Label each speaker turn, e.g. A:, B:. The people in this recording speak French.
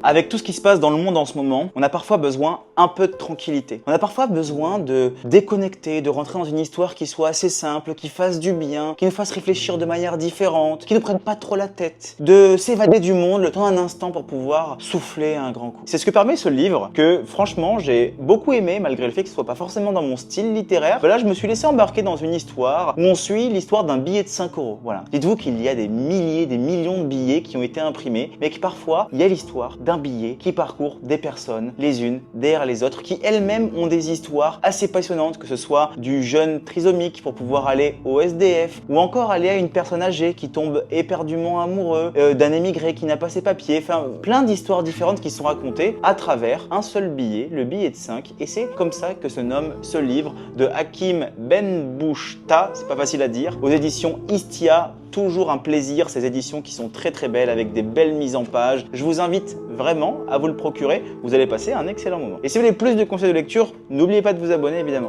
A: Avec tout ce qui se passe dans le monde en ce moment, on a parfois besoin un peu de tranquillité. On a parfois besoin de déconnecter, de rentrer dans une histoire qui soit assez simple, qui fasse du bien, qui nous fasse réfléchir de manière différente, qui ne prenne pas trop la tête, de s'évader du monde le temps d'un instant pour pouvoir souffler un grand coup. C'est ce que permet ce livre que franchement j'ai beaucoup aimé malgré le fait que ce soit pas forcément dans mon style littéraire. Là je me suis laissé embarquer dans une histoire où on suit l'histoire d'un billet de 5 €. Voilà. Dites-vous qu'il y a des milliers, des millions de billets qui ont été imprimés, mais que parfois il y a l'histoire d'un billet qui parcourt des personnes les unes derrière les autres qui elles-mêmes ont des histoires assez passionnantes, que ce soit du jeune trisomique pour pouvoir aller au SDF ou encore aller à une personne âgée qui tombe éperdument amoureux, d'un émigré qui n'a pas ses papiers, enfin plein d'histoires différentes qui sont racontées à travers un seul billet, le billet de 5, et c'est comme ça que se nomme ce livre de Hakim Benbouchta, c'est pas facile à dire, aux éditions Istia. Toujours un plaisir, ces éditions qui sont très très belles avec des belles mises en page. Je vous invite vraiment à vous le procurer, vous allez passer un excellent moment. Et si vous voulez plus de conseils de lecture, n'oubliez pas de vous abonner évidemment.